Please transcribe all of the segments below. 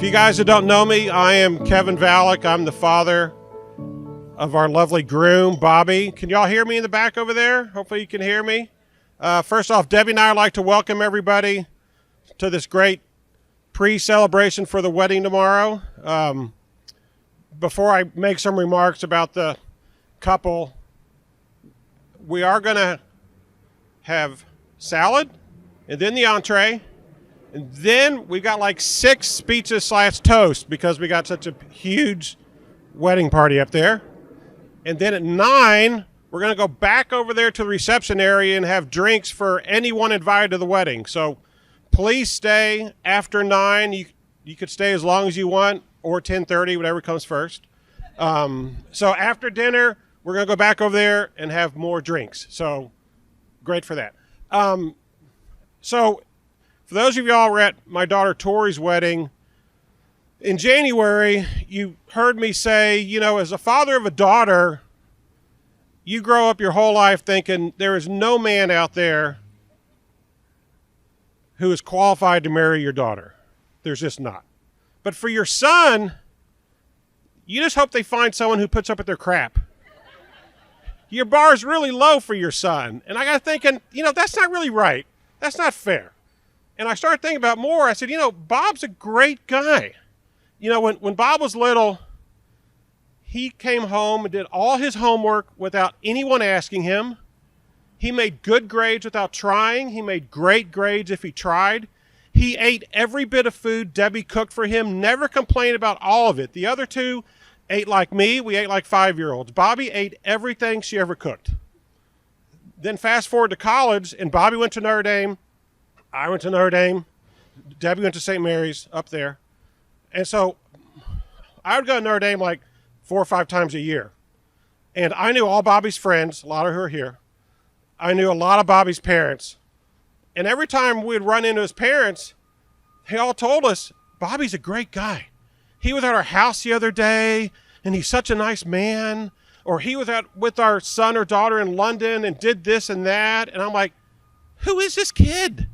you guys that don't know me, I am Kevin Valek. I'm the father of our lovely groom, Bobby. Can y'all hear me in the back over there? Hopefully you can hear me. First off, Debbie and I would like to welcome everybody to this great pre-celebration for the wedding tomorrow. Before I make some remarks about the couple, we are going to have salad and then the entree. And then we got like 6 speeches / toast because we got such a huge wedding party up there. And then at 9, we're going to go back over there to the reception area and have drinks for anyone invited to the wedding. So please stay after 9. You could stay as long as you want, or 10:30, whatever comes first. So after dinner, we're going to go back over there and have more drinks. So great for that. So for those of y'all who were at my daughter Tori's wedding in January, you heard me say, you know, as a father of a daughter, you grow up your whole life thinking there is no man out there who is qualified to marry your daughter. There's just not. But for your son, you just hope they find someone who puts up with their crap. Your bar is really low for your son. And I got thinking, you know, that's not really right. That's not fair. And I started thinking about more. I said, you know, Bob's a great guy. You know, when Bob was little, he came home and did all his homework without anyone asking him. He made good grades without trying. He made great grades if he tried. He ate every bit of food Debbie cooked for him, never complained about all of it. The other two ate like me. We ate like 5-year-olds. Bobby ate everything she ever cooked. Then fast forward to college, and Bobby went to Notre Dame. I went to Notre Dame. Debbie went to St. Mary's up there. And so I would go to Notre Dame like 4 or 5 times a year. And I knew all Bobby's friends, a lot of who are here. I knew a lot of Bobby's parents. And every time we'd run into his parents, they all told us, Bobby's a great guy. He was at our house the other day, and he's such a nice man. Or he was with our son or daughter in London and did this and that. And I'm like, who is this kid?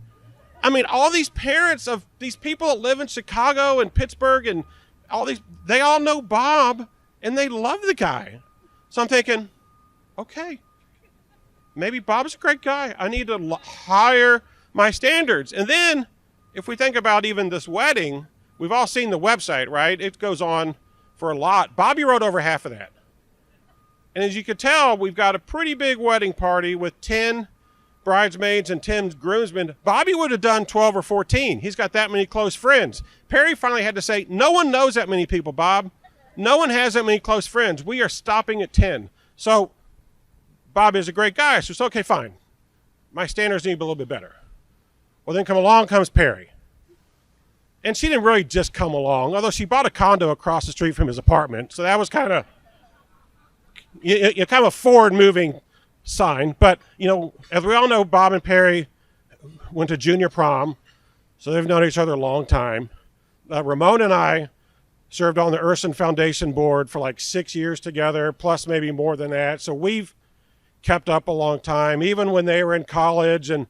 I mean, all these parents of these people that live in Chicago and Pittsburgh and all these, they all know Bob and they love the guy. So I'm thinking, okay, maybe Bob's a great guy. I need to higher my standards. And then if we think about even this wedding, we've all seen the website, right? It goes on for a lot. Bobby wrote over half of that. And as you can tell, we've got a pretty big wedding party with 10 bridesmaids and 10 groomsmen. Bobby would have done 12 or 14. He's got that many close friends. Perry finally had to say, no one knows that many people, Bob. No one has that many close friends. We are stopping at 10. So Bob is a great guy. So it's okay, fine. My standards need to be a little bit better. Well, then along comes Perry. And she didn't really just come along, although she bought a condo across the street from his apartment. So that was kind of a forward-moving sign. But, you know, as we all know, Bob and Perry went to junior prom, so they've known each other a long time. Ramon and I served on the Urson Foundation board for like 6 years together, plus maybe more than that. So we've kept up a long time. Even when they were in college and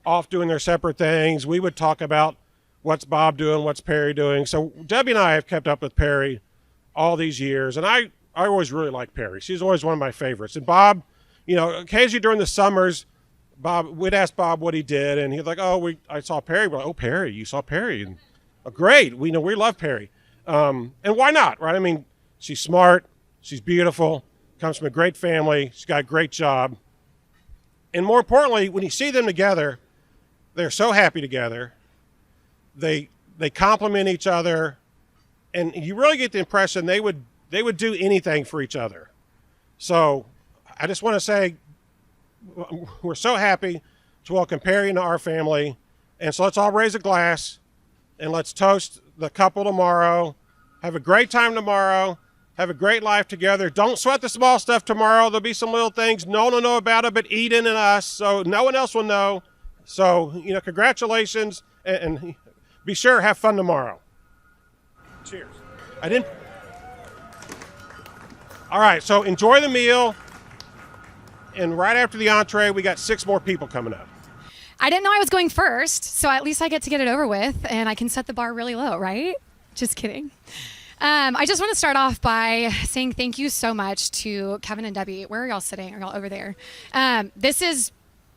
off doing their separate things, we would talk about what's Bob doing, what's Perry doing. So Debbie and I have kept up with Perry all these years, and I always really liked Perry. She's always one of my favorites. And Bob, you know, occasionally during the summers, we'd ask Bob what he did, and he's like, I saw Perry. We're like, oh, Perry, you saw Perry. And, oh, great. We love Perry. And why not, right? I mean, she's smart. She's beautiful. Comes from a great family. She's got a great job. And more importantly, when you see them together, they're so happy together. They complement each other. And you really get the impression they would do anything for each other. So I just want to say we're so happy to welcome Perry into our family. And so let's all raise a glass and let's toast the couple tomorrow. Have a great time tomorrow. Have a great life together. Don't sweat the small stuff tomorrow. There'll be some little things no one will know about it but Eden and us. So no one else will know. So, you know, congratulations. And be sure, have fun tomorrow. Cheers. All right, so enjoy the meal. And right after the entree, we got 6 more people coming up. I didn't know I was going first, so at least I get to get it over with, and I can set the bar really low, right? Just kidding. I just want to start off by saying thank you so much to Kevin and Debbie. Where are y'all sitting? Are y'all over there? This is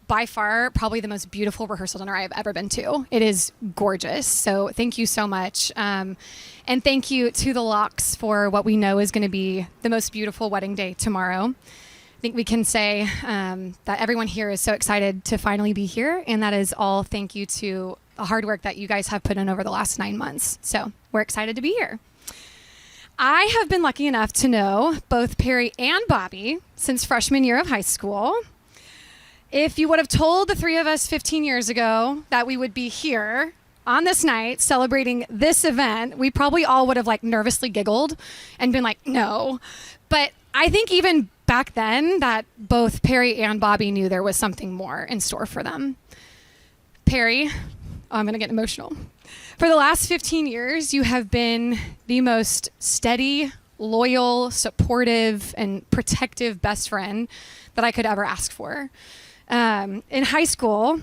by far probably the most beautiful rehearsal dinner I've ever been to. It is gorgeous. So thank you so much. And thank you to the Locks for what we know is going to be the most beautiful wedding day tomorrow. I think we can say that everyone here is so excited to finally be here. And that is all thank you to the hard work that you guys have put in over the last 9 months. So we're excited to be here. I have been lucky enough to know both Perry and Bobby since freshman year of high school. If you would have told the three of us 15 years ago that we would be here on this night celebrating this event, we probably all would have nervously giggled and been like, no. But I think even back then that both Perry and Bobby knew there was something more in store for them. Perry, I'm going to get emotional. For the last 15 years, you have been the most steady, loyal, supportive, and protective best friend that I could ever ask for. In high school,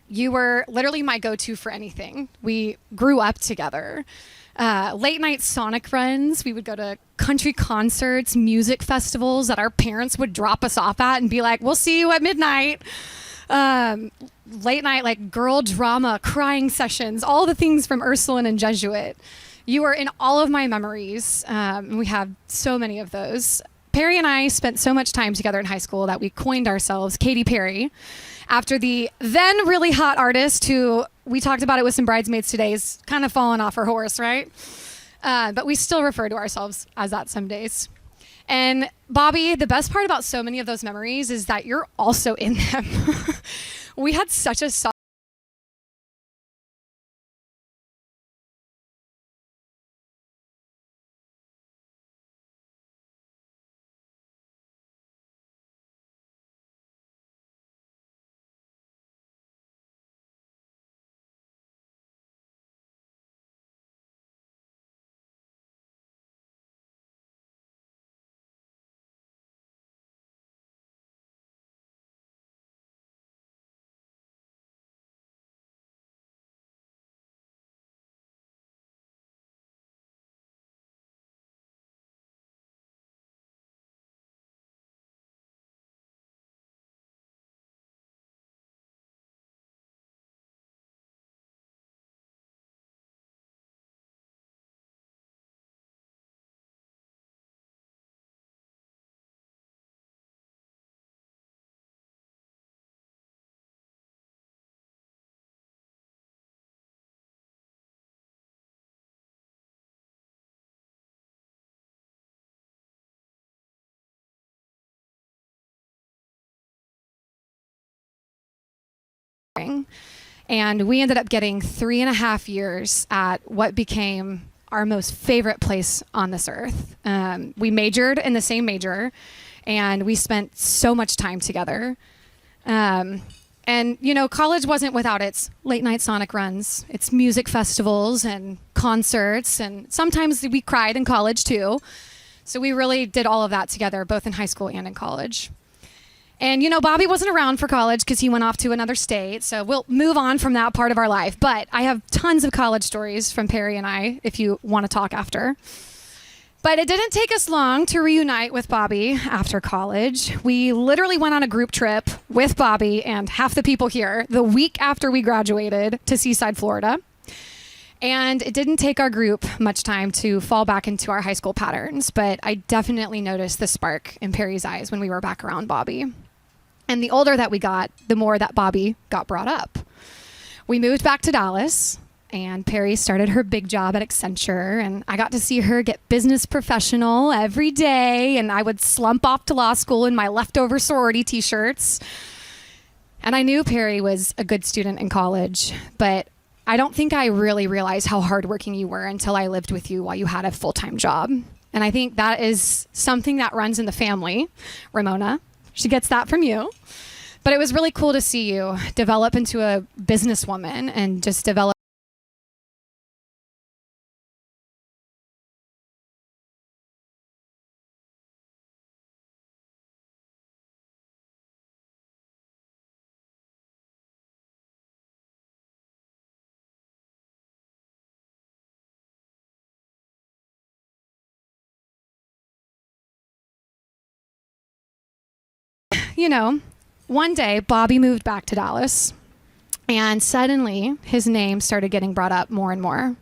you were literally my go-to for anything. We grew up together. Late night Sonic runs. We would go to country concerts, music festivals that our parents would drop us off at and be like, we'll see you at midnight. Late night, girl drama, crying sessions, all the things from Ursuline and Jesuit. You were in all of my memories. And we have so many of those. Perry and I spent so much time together in high school that we coined ourselves Katy Perry after the then really hot artist who we talked about it with some bridesmaids today is kind of fallen off her horse, right? But we still refer to ourselves as that some days. And Bobby, the best part about so many of those memories is that you're also in them. We had such a and we ended up getting 3.5 years at what became our most favorite place on this earth. We majored in the same major, and we spent so much time together. And, college wasn't without its late night Sonic runs, its music festivals and concerts, and sometimes we cried in college too. So we really did all of that together, both in high school and in college. And, Bobby wasn't around for college because he went off to another state. So we'll move on from that part of our life. But I have tons of college stories from Perry and I if you want to talk after. But it didn't take us long to reunite with Bobby after college. We literally went on a group trip with Bobby and half the people here the week after we graduated to Seaside, Florida. And it didn't take our group much time to fall back into our high school patterns, but I definitely noticed the spark in Perry's eyes when we were back around Bobby. And the older that we got, the more that Bobby got brought up. We moved back to Dallas, and Perry started her big job at Accenture, and I got to see her get business professional every day, and I would slump off to law school in my leftover sorority t-shirts. And I knew Perry was a good student in college, but I don't think I really realized how hardworking you were until I lived with you while you had a full-time job. And I think that is something that runs in the family. Ramona, she gets that from you. But it was really cool to see you develop into a businesswoman and just develop one day Bobby moved back to Dallas, and suddenly his name started getting brought up more and more.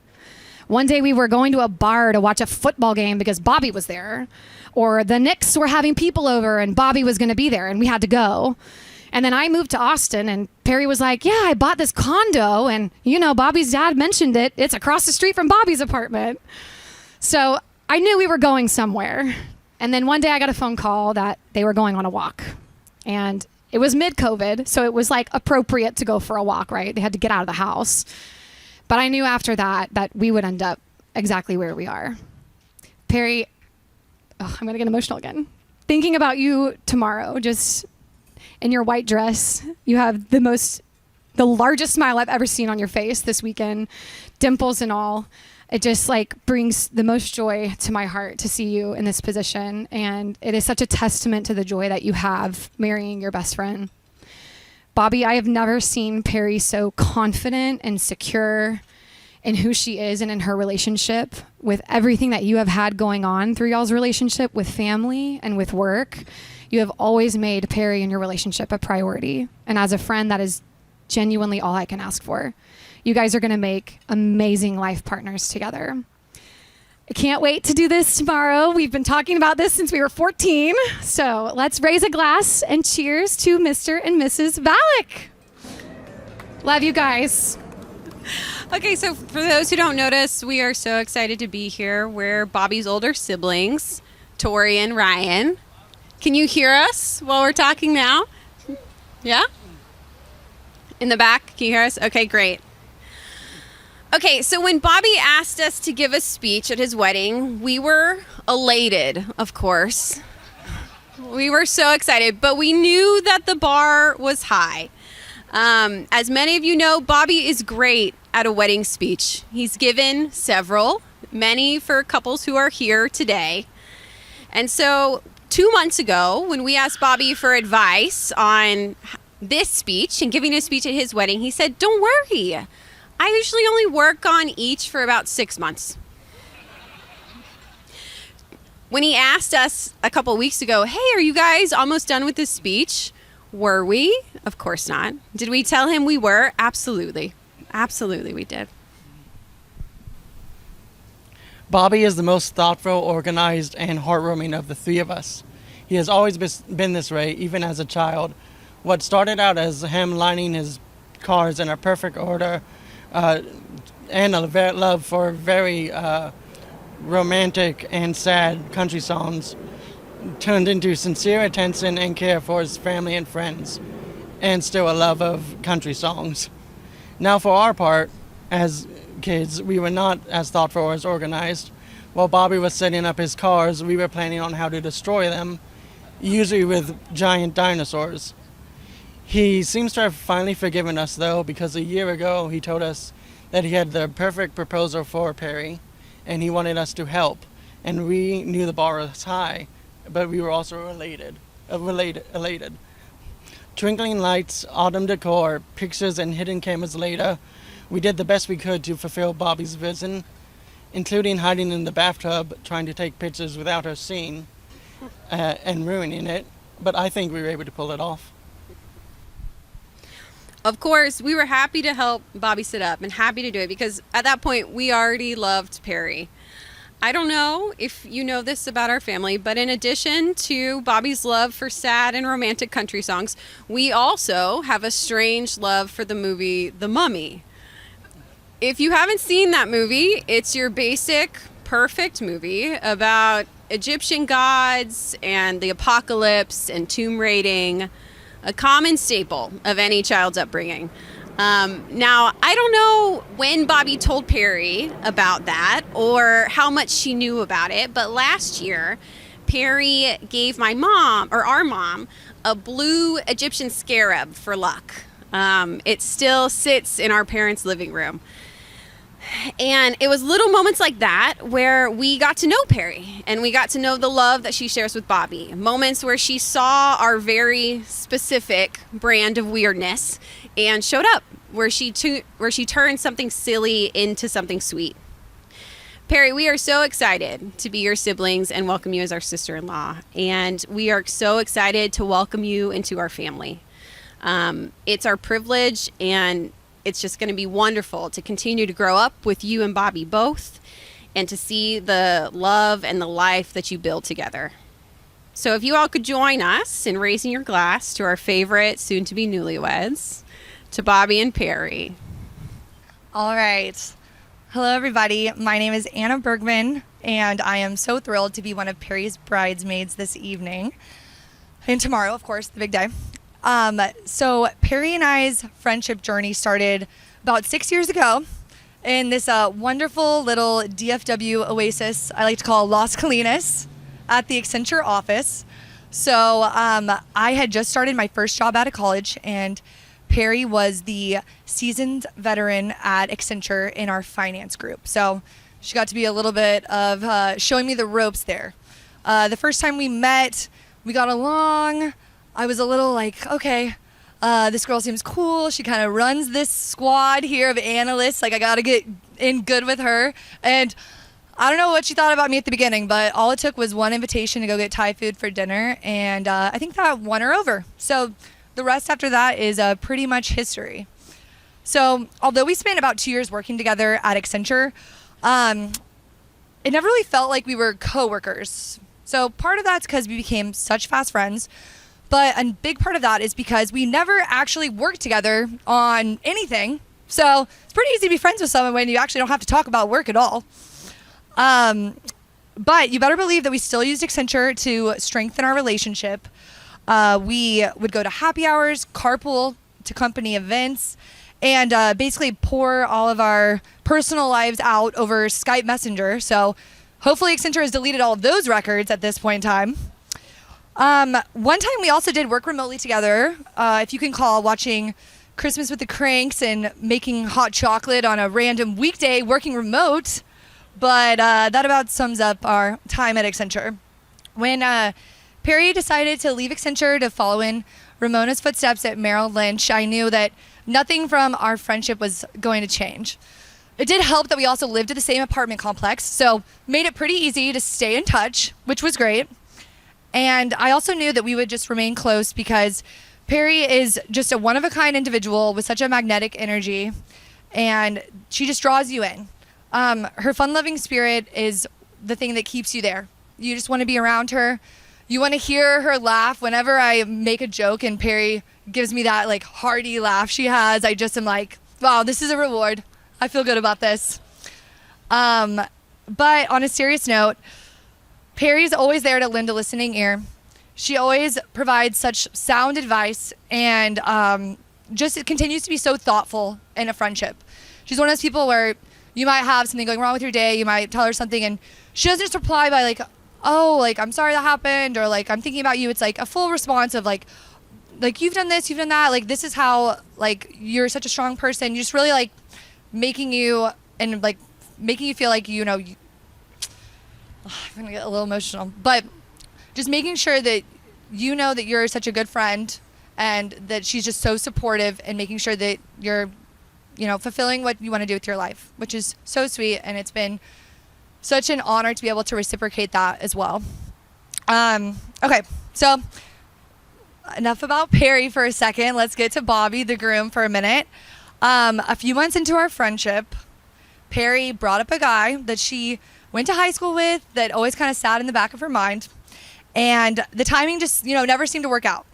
One day we were going to a bar to watch a football game because Bobby was there, or the Knicks were having people over and Bobby was going to be there and we had to go. And then I moved to Austin and Perry was like, yeah, I bought this condo and, Bobby's dad mentioned it. It's across the street from Bobby's apartment. So I knew we were going somewhere. And then one day I got a phone call that they were going on a walk. And it was mid-COVID, so it was like appropriate to go for a walk, right? They had to get out of the house. But I knew after that we would end up exactly where we are. Perry, I'm going to get emotional again. Thinking about you tomorrow, just in your white dress, you have the largest smile I've ever seen on your face this weekend, dimples and all. It just brings the most joy to my heart to see you in this position. And it is such a testament to the joy that you have marrying your best friend. Bobby, I have never seen Perry so confident and secure in who she is and in her relationship. With everything that you have had going on through y'all's relationship with family and with work, you have always made Perry and your relationship a priority. And as a friend, that is genuinely all I can ask for. You guys are going to make amazing life partners together. I can't wait to do this tomorrow. We've been talking about this since we were 14. So let's raise a glass and cheers to Mr. and Mrs. Valek. Love you guys. Okay, so for those who don't notice, we are so excited to be here. We're Bobby's older siblings, Tori and Ryan. Can you hear us while we're talking now? Yeah? In the back, can you hear us? Okay, great. Okay, so when Bobby asked us to give a speech at his wedding, we were elated, of course. We were so excited, but we knew that the bar was high. As many of you know, Bobby is great at a wedding speech. He's given several, many for couples who are here today. And so 2 months ago, when we asked Bobby for advice on this speech and giving a speech at his wedding, he said, "Don't worry. I usually only work on each for about 6 months." When he asked us a couple weeks ago, "Hey, are you guys almost done with this speech?" Were we? Of course not. Did we tell him we were? Absolutely. Absolutely we did. Bobby is the most thoughtful, organized, and heartwarming of the three of us. He has always been this way, even as a child. What started out as him lining his cars in a perfect order, and a love for very romantic and sad country songs, turned into sincere attention and care for his family and friends, and still a love of country songs. Now for our part, as kids, we were not as thoughtful or as organized. While Bobby was setting up his cars, we were planning on how to destroy them, usually with giant dinosaurs. He seems to have finally forgiven us, though, because a year ago he told us that he had the perfect proposal for Perry, and he wanted us to help. And we knew the bar was high, but we were also elated. Twinkling lights, autumn decor, pictures, and hidden cameras later, we did the best we could to fulfill Bobby's vision, including hiding in the bathtub, trying to take pictures without her seeing, and ruining it. But I think we were able to pull it off. Of course, we were happy to help Bobby sit up and happy to do it because at that point we already loved Perry. I don't know if you know this about our family, but in addition to Bobby's love for sad and romantic country songs, we also have a strange love for the movie The Mummy. If you haven't seen that movie, it's your basic, perfect movie about Egyptian gods and the apocalypse and tomb raiding, a common staple of any child's upbringing. Now, I don't know when Bobby told Perry about that or how much she knew about it, but last year, Perry gave my mom, or our mom, a blue Egyptian scarab for luck. It still sits in our parents' living room. And it was little moments like that where we got to know Perry and we got to know the love that she shares with Bobby. Moments where she saw our very specific brand of weirdness and showed up, where she turned something silly into something sweet. Perry, we are so excited to be your siblings and welcome you as our sister-in-law. And we are so excited to welcome you into our family. It's our privilege, and it's just going to be wonderful to continue to grow up with you and Bobby both and to see the love and the life that you build together. So if you all could join us in raising your glass to our favorite soon-to-be newlyweds, to Bobby and Perry. All right. Hello, everybody. My name is Anna Bergman, and I am so thrilled to be one of Perry's bridesmaids this evening. And tomorrow, of course, the big day. So Perry and I's friendship journey started about 6 years ago in this wonderful little DFW oasis I like to call Las Colinas at the Accenture office. So I had just started my first job out of college, and Perry was the seasoned veteran at Accenture in our finance group. So she got to be a little bit of showing me the ropes there. The first time we met, we got along. I was a little like, okay, this girl seems cool. She kind of runs this squad here of analysts. Like, I got to get in good with her. And I don't know what she thought about me at the beginning, but all it took was one invitation to go get Thai food for dinner. And I think that won her over. So the rest after that is pretty much history. So although we spent about 2 years working together at Accenture, it never really felt like we were coworkers. So part of that's because we became such fast friends, but a big part of that is because we never actually worked together on anything. So it's pretty easy to be friends with someone when you actually don't have to talk about work at all. But you better believe that we still used Accenture to strengthen our relationship. We would go to happy hours, carpool to company events, and basically pour all of our personal lives out over Skype Messenger. So hopefully Accenture has deleted all of those records at this point in time. One time we also did work remotely together, if you can call watching Christmas with the Cranks and making hot chocolate on a random weekday working remote. But that about sums up our time at Accenture. When Perry decided to leave Accenture to follow in Ramona's footsteps at Merrill Lynch, I knew that nothing from our friendship was going to change. It did help that we also lived at the same apartment complex, so made it pretty easy to stay in touch, which was great. And I also knew that we would just remain close because Perry is just a one-of-a-kind individual with such a magnetic energy, and she just draws you in. Her fun-loving spirit is the thing that keeps you there. You just want to be around her. You want to hear her laugh whenever I make a joke and Perry gives me that like hearty laugh she has. I just am like, wow, this is a reward. I feel good about this. But on a serious note, Perry's always there to lend a listening ear. She always provides such sound advice and just it continues to be so thoughtful in a friendship. She's one of those people where you might have something going wrong with your day. You might tell her something and she doesn't just reply by like, oh, like, I'm sorry that happened, or like, I'm thinking about you. It's like a full response of like you've done this, you've done that. Like, this is how, like, you're such a strong person. You just really like making you and like making you feel like, you know, I'm going to get a little emotional, but just making sure that you know that you're such a good friend and that she's just so supportive and making sure that you're, you know, fulfilling what you want to do with your life, which is so sweet. And it's been such an honor to be able to reciprocate that as well. Okay, so enough about Perry for a second. Let's get to Bobby, the groom, for a minute. A few months into our friendship, Perry brought up a guy that she went to high school with that always kind of sat in the back of her mind. And the timing just, you know, never seemed to work out.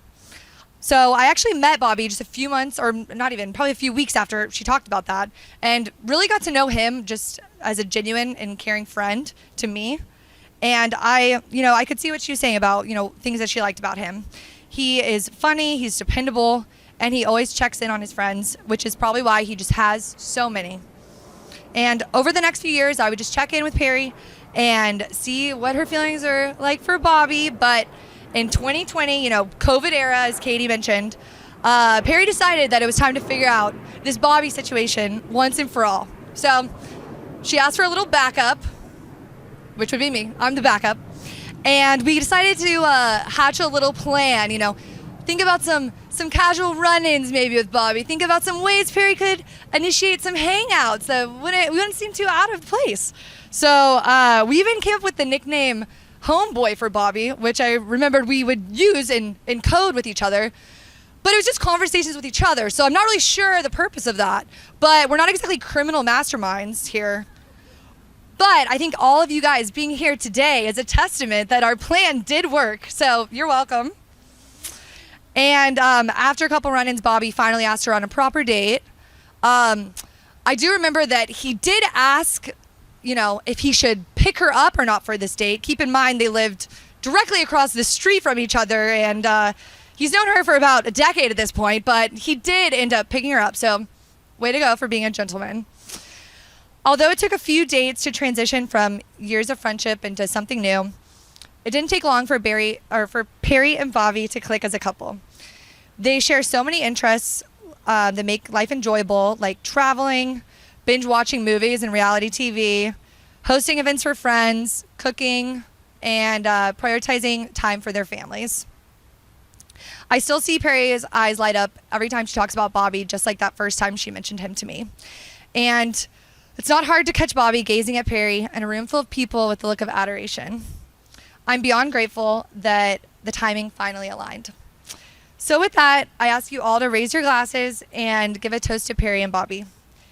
So I actually met Bobby just a few months, or not even, probably a few weeks after she talked about that, and really got to know him just as a genuine and caring friend to me. And I could see what she was saying about, you know, things that she liked about him. He is funny, he's dependable, and he always checks in on his friends, which is probably why he just has so many. And over the next few years, I would just check in with Perry and see what her feelings are like for Bobby. But in 2020, you know, COVID era, as Katie mentioned, Perry decided that it was time to figure out this Bobby situation once and for all. So she asked for a little backup, which would be me. I'm the backup. And we decided to hatch a little plan, you know, think about some some casual run-ins maybe with Bobby. Think about some ways Perry could initiate some hangouts that wouldn't seem too out of place. So we even came up with the nickname Homeboy for Bobby, which I remembered we would use in code with each other. But it was just conversations with each other. So I'm not really sure the purpose of that. But we're not exactly criminal masterminds here. But I think all of you guys being here today is a testament that our plan did work. So you're welcome. And after a couple run-ins, Bobby finally asked her on a proper date. I do remember that he did ask, if he should pick her up or not for this date. Keep in mind they lived directly across the street from each other, and he's known her for about a decade at this point, but he did end up picking her up. So way to go for being a gentleman. Although it took a few dates to transition from years of friendship into something new, it didn't take long for Perry and Bobby to click as a couple. They share so many interests that make life enjoyable, like traveling, binge watching movies and reality TV, hosting events for friends, cooking, and prioritizing time for their families. I still see Perry's eyes light up every time she talks about Bobby, just like that first time she mentioned him to me. And it's not hard to catch Bobby gazing at Perry in a room full of people with the look of adoration. I'm beyond grateful that the timing finally aligned. So with that, I ask you all to raise your glasses and give a toast to Perry and Bobby,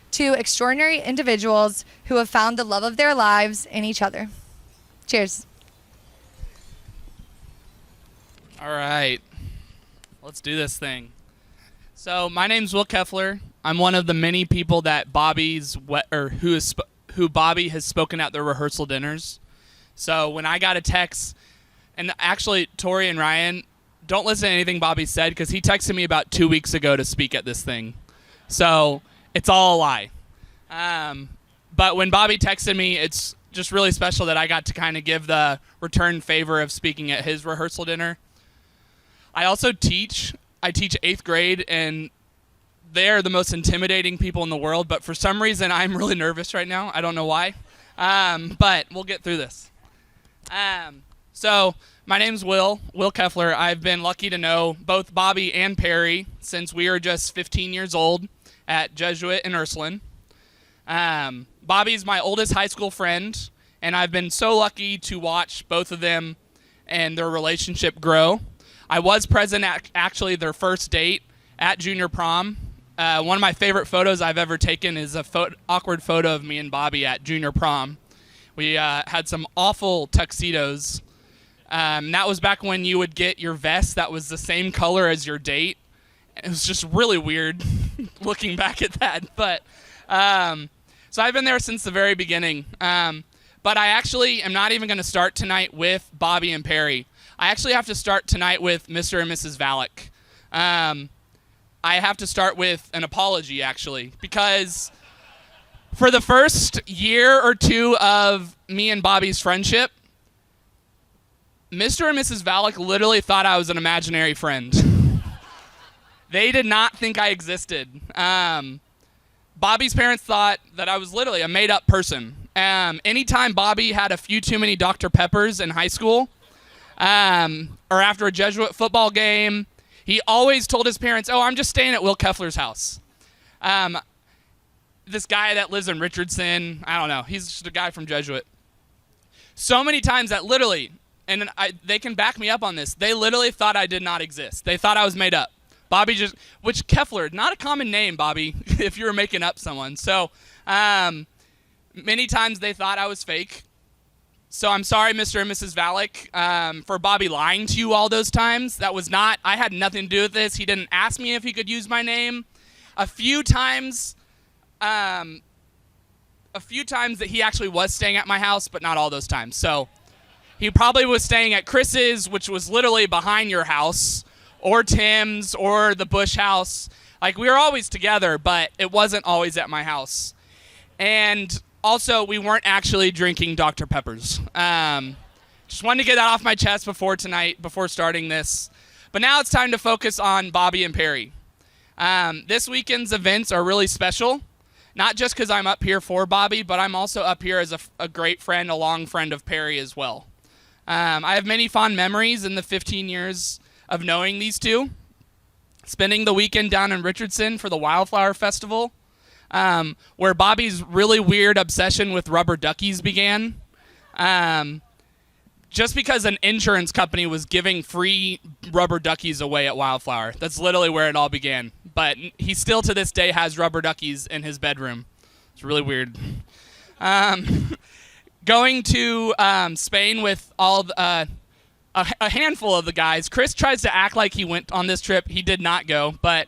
two extraordinary individuals who have found the love of their lives in each other. Cheers. All right, let's do this thing. So my name's Will Keffler. I'm one of the many people that who Bobby has spoken at their rehearsal dinners. So when I got a text, and actually Tori and Ryan, don't listen to anything Bobby said because he texted me about 2 weeks ago to speak at this thing. So it's all a lie. But when Bobby texted me, it's just really special that I got to kind of give the return favor of speaking at his rehearsal dinner. I also teach. I teach 8th grade, and they're the most intimidating people in the world, but for some reason I'm really nervous right now. I don't know why, but we'll get through this. So my name's Will Keffler. I've been lucky to know both Bobby and Perry since we were just 15 years old at Jesuit in Ursuline. Bobby's my oldest high school friend, and I've been so lucky to watch both of them and their relationship grow. I was present at actually their first date at junior prom. One of my favorite photos I've ever taken is a awkward photo of me and Bobby at junior prom. We had some awful tuxedos. That was back when you would get your vest that was the same color as your date. It was just really weird looking back at that. But so I've been there since the very beginning. But I actually am not even going to start tonight with Bobby and Perry. I actually have to start tonight with Mr. and Mrs. Valek. I have to start with an apology, actually, because for the first year or two of me and Bobby's friendship, Mr. and Mrs. Valek literally thought I was an imaginary friend. They did not think I existed. Bobby's parents thought that I was literally a made-up person. Anytime Bobby had a few too many Dr. Peppers in high school, or after a Jesuit football game, he always told his parents, "Oh, I'm just staying at Will Keffler's house." This guy that lives in Richardson, I don't know, he's just a guy from Jesuit. So many times that literally, and they can back me up on this, they literally thought I did not exist. They thought I was made up. Bobby which Keffler, not a common name, Bobby, if you were making up someone. So many times they thought I was fake. So I'm sorry, Mr. and Mrs. Valek, for Bobby lying to you all those times. I had nothing to do with this. He didn't ask me if he could use my name. A few times that he actually was staying at my house, but not all those times. So he probably was staying at Chris's, which was literally behind your house, or Tim's, or the Bush house. Like, we were always together, but it wasn't always at my house. And also, we weren't actually drinking Dr. Peppers. Just wanted to get that off my chest before starting this. But now it's time to focus on Bobby and Perry. This weekend's events are really special, not just because I'm up here for Bobby, but I'm also up here as a great friend, a long friend of Perry as well. I have many fond memories in the 15 years of knowing these two. spending the weekend down in Richardson for the Wildflower Festival, where Bobby's really weird obsession with rubber duckies began. Just because an insurance company was giving free rubber duckies away at Wildflower. That's literally where it all began. But he still to this day has rubber duckies in his bedroom. It's really weird. Going to Spain with all a handful of the guys. Chris tries to act like he went on this trip. He did not go, but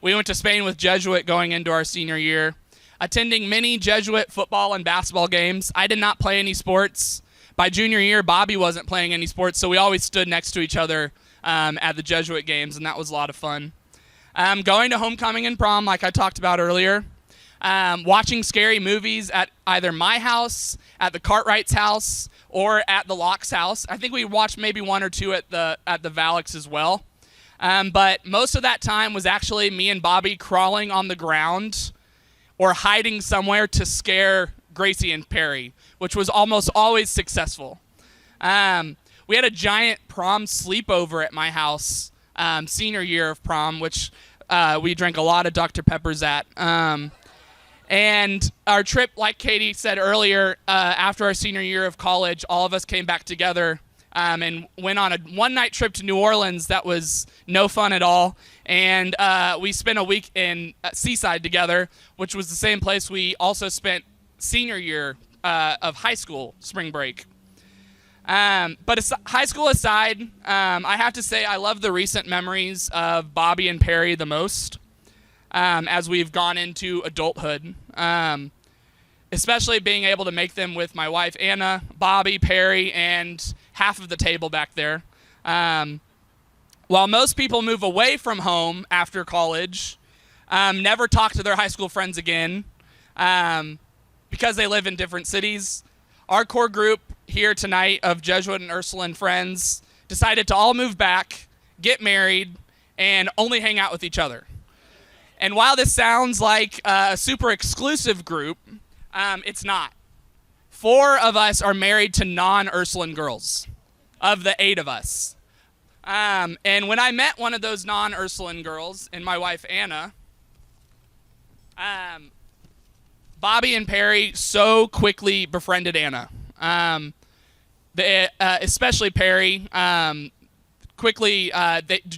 we went to Spain with Jesuit going into our senior year, attending many Jesuit football and basketball games. I did not play any sports. By junior year, Bobby wasn't playing any sports, so we always stood next to each other at the Jesuit games, and that was a lot of fun. Going to homecoming and prom, like I talked about earlier. Watching scary movies at either my house, at the Cartwright's house, or at the Locke's house. I think we watched maybe one or two at the Valix as well. But most of that time was actually me and Bobby crawling on the ground or hiding somewhere to scare Gracie and Perry, which was almost always successful. We had a giant prom sleepover at my house senior year of prom, which we drank a lot of Dr. Peppers at. And our trip, like Katie said earlier, after our senior year of college, all of us came back together and went on a one-night trip to New Orleans that was no fun at all. And we spent a week in Seaside together, which was the same place we also spent senior year of high school spring break. But high school aside, I have to say I love the recent memories of Bobby and Perry the most as we've gone into adulthood, especially being able to make them with my wife Anna, Bobby, Perry, and half of the table back there. While most people move away from home after college, never talk to their high school friends again, because they live in different cities, our core group here tonight of Jesuit and Ursuline friends decided to all move back, get married, and only hang out with each other. And while this sounds like a super exclusive group, it's not. 4 of us are married to non-Ursuline girls, of the 8 of us. And when I met one of those non-Ursuline girls, and my wife Anna, Bobby and Perry so quickly befriended Anna. Especially Perry, quickly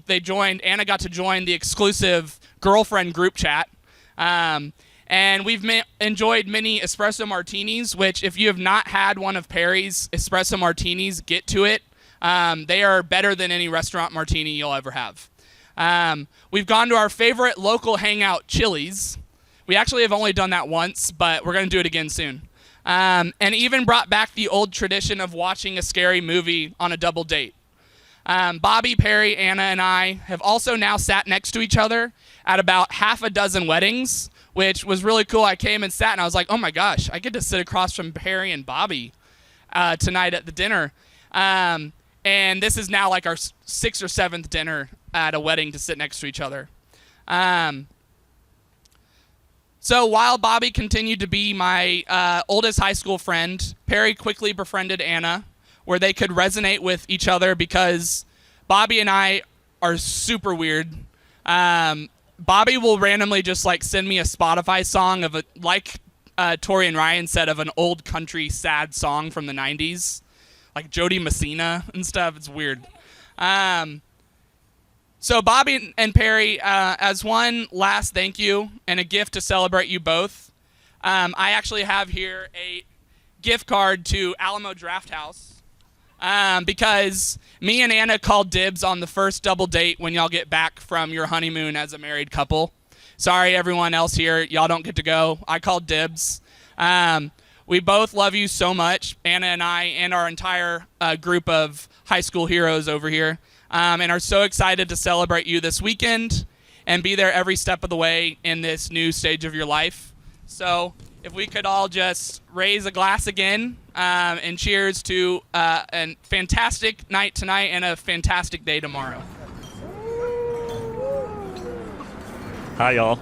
they joined. Anna got to join the exclusive girlfriend group chat. And we've enjoyed many espresso martinis, which if you have not had one of Perry's espresso martinis, get to it. They are better than any restaurant martini you'll ever have. We've gone to our favorite local hangout, Chili's. We actually have only done that once, but we're going to do it again soon. And even brought back the old tradition of watching a scary movie on a double date. Bobby, Perry, Anna, and I have also now sat next to each other at about half a dozen weddings, which was really cool. I came and sat, and I was like, oh my gosh, I get to sit across from Perry and Bobby tonight at the dinner. And this is now like our 6th or 7th dinner at a wedding to sit next to each other. So while Bobby continued to be my oldest high school friend, Perry quickly befriended Anna, where they could resonate with each other because Bobby and I are super weird. Bobby will randomly just like send me a Spotify song of Tori and Ryan said, of an old country sad song from the 90s, like Jody Messina and stuff. It's weird. So Bobby and Perry, as one last thank you and a gift to celebrate you both, I actually have here a gift card to Alamo Drafthouse because me and Anna called dibs on the first double date when y'all get back from your honeymoon as a married couple. Sorry, everyone else here, y'all don't get to go. I called dibs. We both love you so much, Anna and I, and our entire group of high school heroes over here. And are so excited to celebrate you this weekend and be there every step of the way in this new stage of your life. So if we could all just raise a glass again and cheers to a fantastic night tonight and a fantastic day tomorrow. Hi, y'all.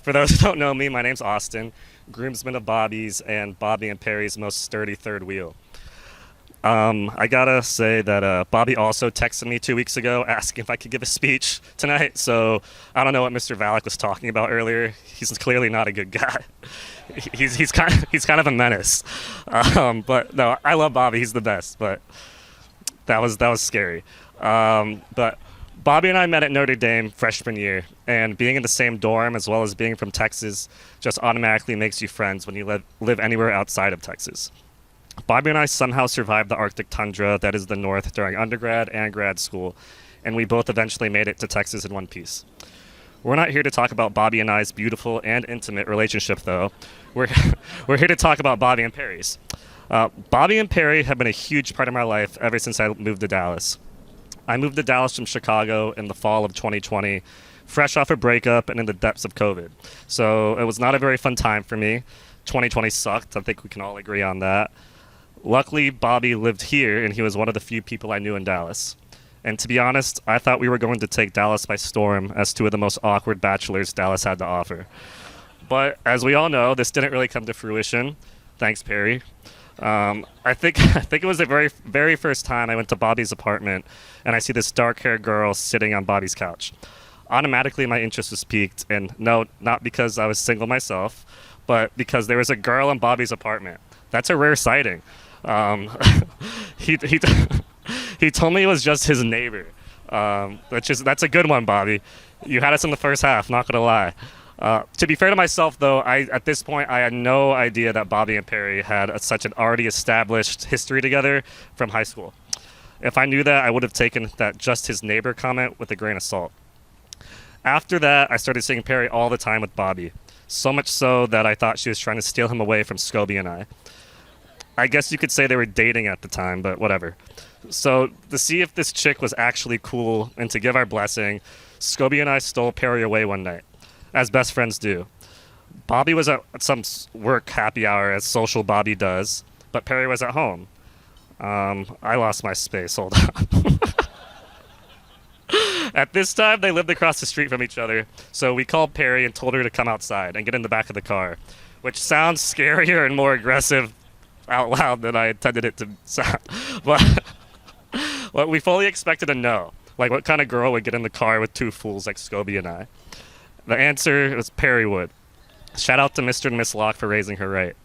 For those who don't know me, my name's Austin, groomsman of Bobby's and Bobby and Perry's most sturdy third wheel. I gotta say that Bobby also texted me 2 weeks ago asking if I could give a speech tonight. So I don't know what Mr. Valak was talking about earlier. He's clearly not a good guy. He's kind of a menace. But no, I love Bobby. He's the best. But that was scary. But Bobby and I met at Notre Dame freshman year, and being in the same dorm as well as being from Texas just automatically makes you friends when you live anywhere outside of Texas. Bobby and I somehow survived the Arctic tundra that is the North during undergrad and grad school, and we both eventually made it to Texas in one piece. We're not here to talk about Bobby and I's beautiful and intimate relationship, though. We're here to talk about Bobby and Perry's. Bobby and Perry have been a huge part of my life ever since I moved to Dallas. I moved to Dallas from Chicago in the fall of 2020, fresh off a breakup and in the depths of COVID. So it was not a very fun time for me. 2020 sucked. I think we can all agree on that. Luckily, Bobby lived here, and he was one of the few people I knew in Dallas. And to be honest, I thought we were going to take Dallas by storm as two of the most awkward bachelors Dallas had to offer. But as we all know, this didn't really come to fruition. Thanks, Perry. I think it was the very first time I went to Bobby's apartment, and I see this dark-haired girl sitting on Bobby's couch. Automatically, my interest was piqued, and no, not because I was single myself, but because there was a girl in Bobby's apartment. That's a rare sighting. He told me it was just his neighbor. That's a good one, Bobby. You had us in the first half, not gonna lie. To be fair to myself, though, at this point I had no idea that Bobby and Perry had such an already established history together from high school. If I knew that, I would have taken that just his neighbor comment with a grain of salt. After that, I started seeing Perry all the time with Bobby, so much so that I thought she was trying to steal him away from Scobie and I. I guess you could say they were dating at the time, but whatever. So to see if this chick was actually cool and to give our blessing, Scobie and I stole Perry away one night, as best friends do. Bobby was at some work happy hour, as social Bobby does, but Perry was at home. I lost my space, hold on. At this time, they lived across the street from each other, so we called Perry and told her to come outside and get in the back of the car, which sounds scarier and more aggressive out loud than I intended it to sound. But we fully expected a no. Like, what kind of girl would get in the car with two fools like Scobie and I? The answer was Perry would. Shout out to Mr. and Miss Locke for raising her right.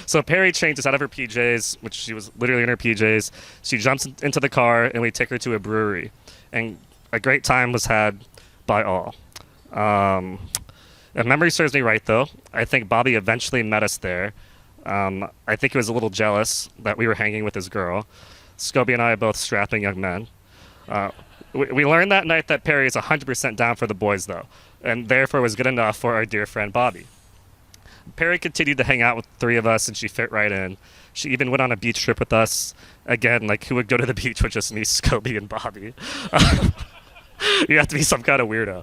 So Perry changes out of her PJs, which she was literally in her PJs. She jumps into the car, and we take her to a brewery. And a great time was had by all. If memory serves me right, though, I think Bobby eventually met us there. I think he was a little jealous that we were hanging with his girl. Scobie and I are both strapping young men. We learned that night that Perry is 100% down for the boys, though, and therefore was good enough for our dear friend Bobby. Perry continued to hang out with the three of us, and she fit right in. She even went on a beach trip with us. Again, like, who would go to the beach with just me, Scobie, and Bobby? You have to be some kind of weirdo.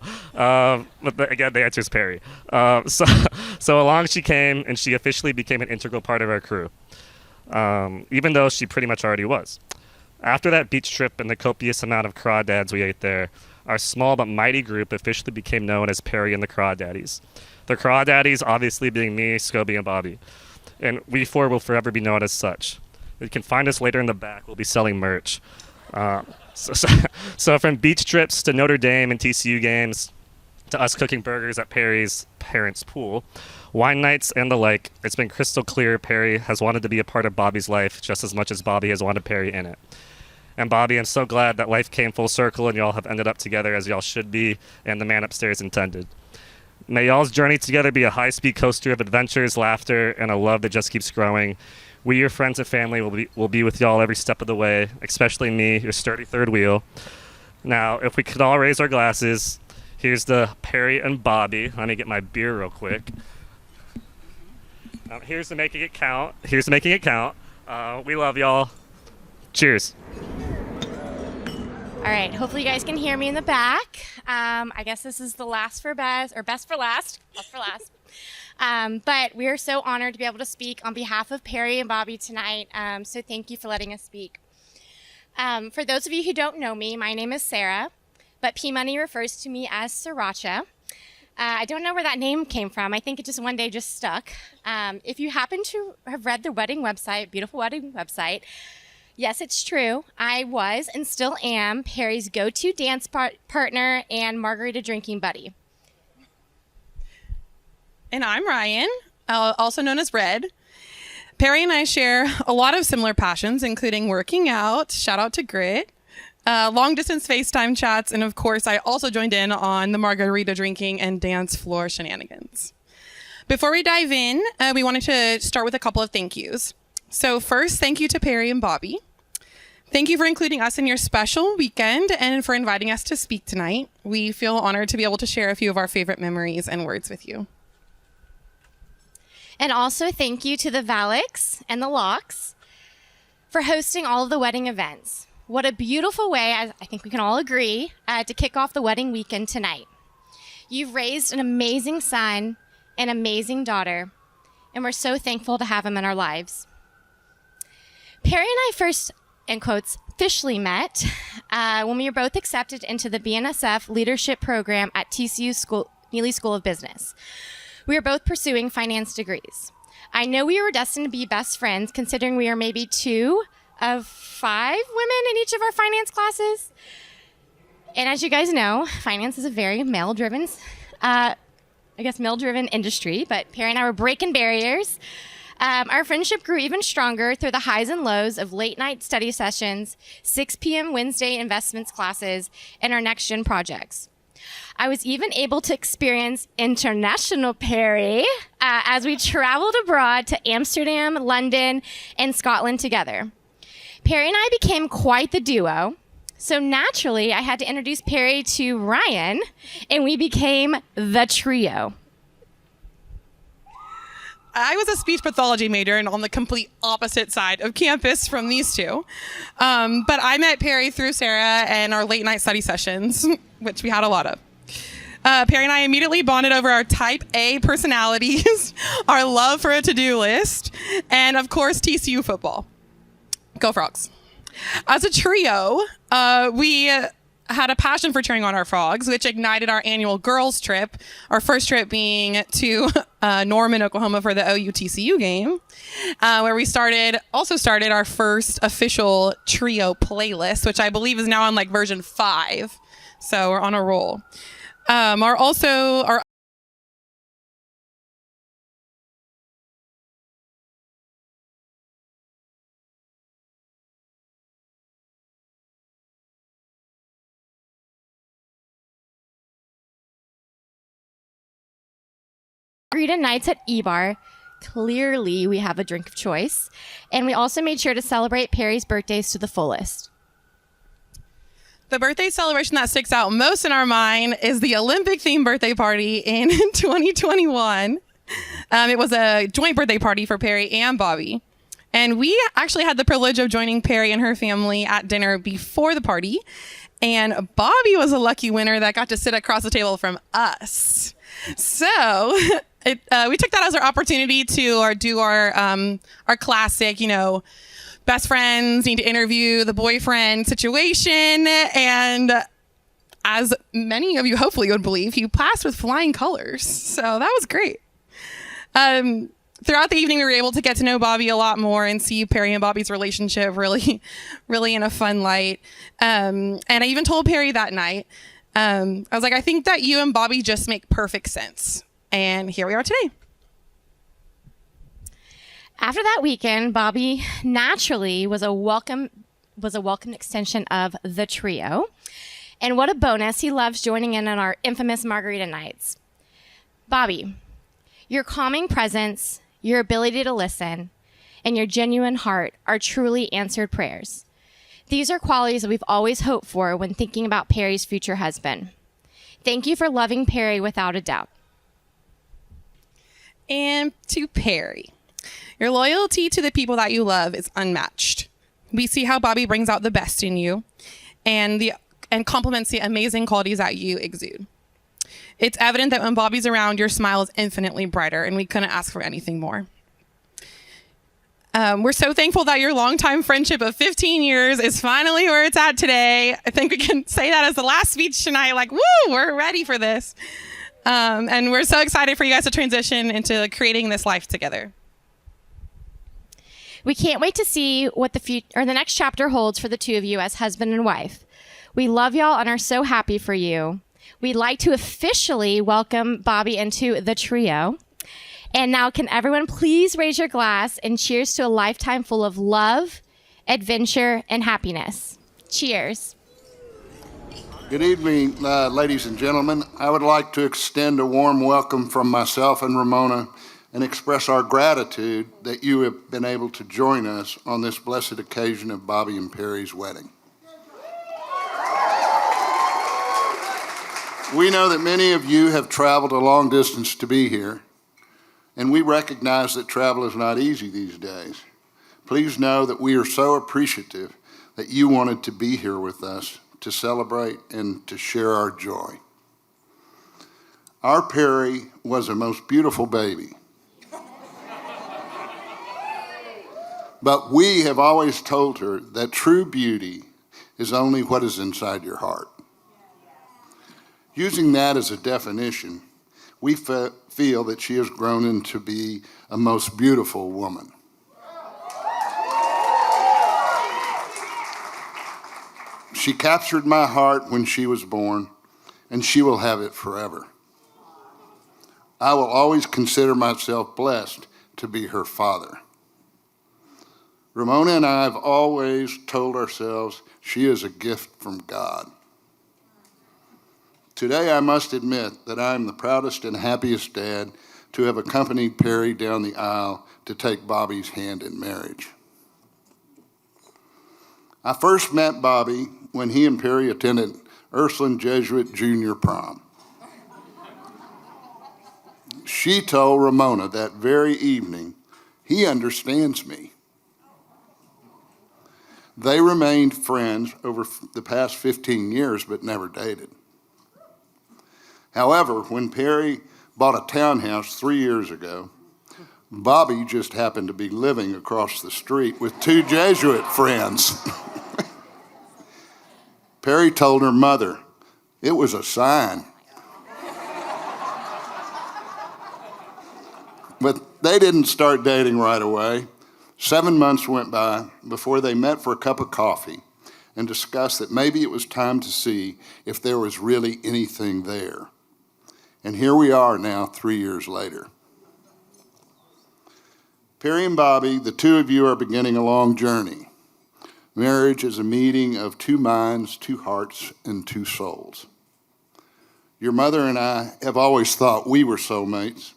But again, the answer is Perry. So along she came, and she officially became an integral part of our crew, even though she pretty much already was. After that beach trip and the copious amount of crawdads we ate there, our small but mighty group officially became known as Perry and the Crawdaddies. The Crawdaddies obviously being me, Scobie, and Bobby. And we four will forever be known as such. You can find us later in the back. We'll be selling merch. So from beach trips to Notre Dame and TCU games to us cooking burgers at Perry's parents' pool, wine nights and the like, it's been crystal clear Perry has wanted to be a part of Bobby's life just as much as Bobby has wanted Perry in it. And Bobby, I'm so glad that life came full circle and y'all have ended up together as y'all should be and the man upstairs intended. May y'all's journey together be a high-speed coaster of adventures, laughter, and a love that just keeps growing. We, your friends and family, will be with y'all every step of the way, especially me, your sturdy third wheel. Now, if we could all raise our glasses, here's to Perry and Bobby. Let me get my beer real quick. Here's to making it count. We love y'all. Cheers. All right, hopefully you guys can hear me in the back. I guess this is the last for best, or best for last. But we are so honored to be able to speak on behalf of Perry and Bobby tonight, so thank you for letting us speak. For those of you who don't know me, my name is Sarah, but P Money refers to me as Sriracha. I don't know where that name came from. I think it just one day just stuck. If you happen to have read the wedding website, beautiful wedding website, yes, it's true. I was and still am Perry's go-to dance partner and margarita drinking buddy. And I'm Ryan, also known as Red. Perry and I share a lot of similar passions, including working out, shout out to Grit, long distance FaceTime chats, and of course, I also joined in on the margarita drinking and dance floor shenanigans. Before we dive in, we wanted to start with a couple of thank yous. So first, thank you to Perry and Bobby. Thank you for including us in your special weekend and for inviting us to speak tonight. We feel honored to be able to share a few of our favorite memories and words with you. And also thank you to the Valix and the Locks for hosting all of the wedding events. What a beautiful way, I think we can all agree, to kick off the wedding weekend tonight. You've raised an amazing son, an amazing daughter, and we're so thankful to have him in our lives. Perry and I first, in quotes, officially met when we were both accepted into the BNSF leadership program at TCU Neely School of Business. We were both pursuing finance degrees. I know we were destined to be best friends, considering we are maybe 2 of 5 women in each of our finance classes. And as you guys know, finance is a very male-driven industry, but Perry and I were breaking barriers. Our friendship grew even stronger through the highs and lows of late-night study sessions, 6 p.m. Wednesday investments classes, and our next-gen projects. I was even able to experience international Perry as we traveled abroad to Amsterdam, London, and Scotland together. Perry and I became quite the duo, so naturally I had to introduce Perry to Ryan, and we became the trio. I was a speech pathology major and on the complete opposite side of campus from these two. But I met Perry through Sarah and our late night study sessions, which we had a lot of. Perry and I immediately bonded over our type A personalities, our love for a to-do list, and of course, TCU football. Go Frogs. As a trio, we had a passion for cheering on our Frogs, which ignited our annual girls trip, our first trip being to Norman, Oklahoma for the OU-TCU game, where we also started our first official trio playlist, which I believe is now on like version 5. So we're on a roll. Our Margarita nights at E-Bar. Clearly, we have a drink of choice. And we also made sure to celebrate Perry's birthdays to the fullest. The birthday celebration that sticks out most in our mind is the Olympic-themed birthday party in 2021. It was a joint birthday party for Perry and Bobby. And we actually had the privilege of joining Perry and her family at dinner before the party. And Bobby was a lucky winner that got to sit across the table from us. So we took that as our opportunity to do our classic, best friends need to interview the boyfriend situation. And as many of you hopefully would believe, he passed with flying colors. So that was great. Throughout the evening, we were able to get to know Bobby a lot more and see Perry and Bobby's relationship really, really in a fun light. And I even told Perry that night, I was like, I think that you and Bobby just make perfect sense. And here we are today. After that weekend, Bobby naturally was a welcome extension of the trio. And what a bonus, he loves joining in on our infamous margarita nights. Bobby, your calming presence, your ability to listen, and your genuine heart are truly answered prayers. These are qualities that we've always hoped for when thinking about Perry's future husband. Thank you for loving Perry without a doubt. And to Perry, your loyalty to the people that you love is unmatched. We see how Bobby brings out the best in you and compliments the amazing qualities that you exude. It's evident that when Bobby's around, your smile is infinitely brighter, and we couldn't ask for anything more. We're so thankful that your longtime friendship of 15 years is finally where it's at today. I think we can say that as the last speech tonight, like, woo, we're ready for this. And we're so excited for you guys to transition into creating this life together. We can't wait to see what the next chapter holds for the two of you as husband and wife. We love y'all and are so happy for you. We'd like to officially welcome Bobby into the trio. And now, can everyone please raise your glass and cheers to a lifetime full of love, adventure, and happiness. Cheers. Good evening, ladies and gentlemen. I would like to extend a warm welcome from myself and Ramona and express our gratitude that you have been able to join us on this blessed occasion of Bobby and Perry's wedding. We know that many of you have traveled a long distance to be here, and we recognize that travel is not easy these days. Please know that we are so appreciative that you wanted to be here with us to celebrate and to share our joy. Our Perry was a most beautiful baby. But we have always told her that true beauty is only what is inside your heart. Using that as a definition, we feel that she has grown into be a most beautiful woman. She captured my heart when she was born, and she will have it forever. I will always consider myself blessed to be her father. Ramona and I have always told ourselves she is a gift from God. Today, I must admit that I am the proudest and happiest dad to have accompanied Perry down the aisle to take Bobby's hand in marriage. I first met Bobby when he and Perry attended Ursuline Jesuit Junior Prom. She told Ramona that very evening, "He understands me." They remained friends over the past 15 years, but never dated. However, when Perry bought a townhouse 3 years ago, Bobby just happened to be living across the street with two Jesuit friends. Perry told her mother, "It was a sign." But they didn't start dating right away. 7 months went by before they met for a cup of coffee and discussed that maybe it was time to see if there was really anything there. And here we are now, 3 years later. Perry and Bobby, the two of you are beginning a long journey. Marriage is a meeting of two minds, two hearts, and two souls. Your mother and I have always thought we were soulmates,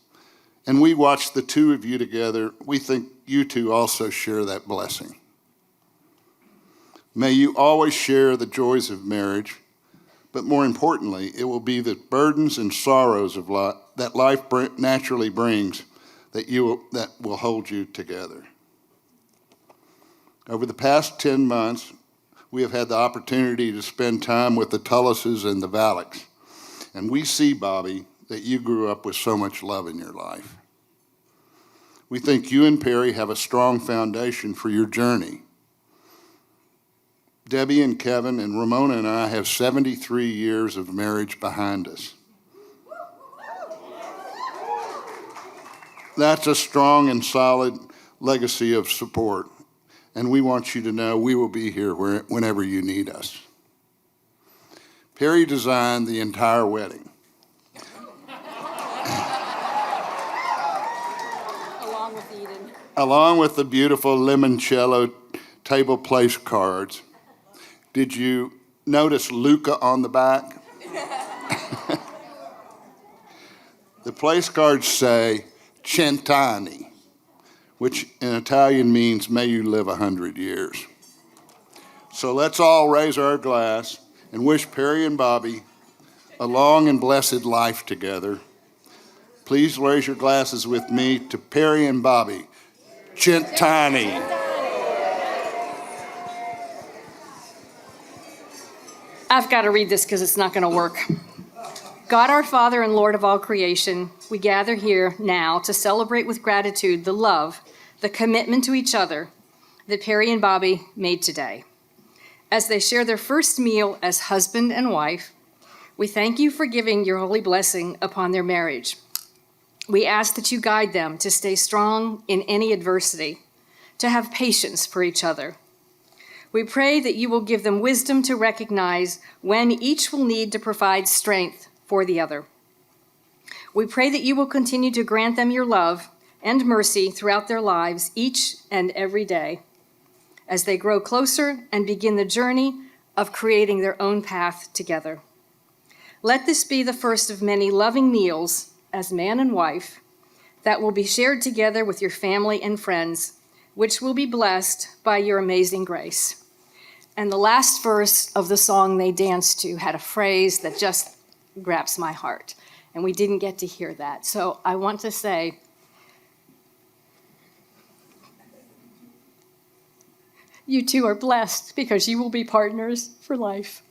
and we watched the two of you together. We think you two also share that blessing. May you always share the joys of marriage, but more importantly, it will be the burdens and sorrows of life that life naturally brings that will hold you together. Over the past 10 months, we have had the opportunity to spend time with the Tullises and the Valeks, and we see, Bobby, that you grew up with so much love in your life. We think you and Perry have a strong foundation for your journey. Debbie and Kevin and Ramona and I have 73 years of marriage behind us. That's a strong and solid legacy of support, and we want you to know we will be here whenever you need us. Perry designed the entire wedding. Along with the beautiful limoncello table place cards. Did you notice Luca on the back? The place cards say Cent'anni, which in Italian means may you live 100 years. So let's all raise our glass and wish Perry and Bobby a long and blessed life together. Please raise your glasses with me to Perry and Bobby. Cent'anni. I've got to read this because it's not going to work. God, our Father and Lord of all creation, we gather here now to celebrate with gratitude the love, the commitment to each other that Perry and Bobby made today. As they share their first meal as husband and wife, We thank you for giving your holy blessing upon their marriage. We ask that you guide them to stay strong in any adversity, to have patience for each other. We pray that you will give them wisdom to recognize when each will need to provide strength for the other. We pray that you will continue to grant them your love and mercy throughout their lives each and every day as they grow closer and begin the journey of creating their own path together. Let this be the first of many loving meals as man and wife that will be shared together with your family and friends, which will be blessed by your amazing grace. And the last verse of the song they danced to had a phrase that just grabs my heart, and we didn't get to hear that. So I want to say, you two are blessed because you will be partners for life.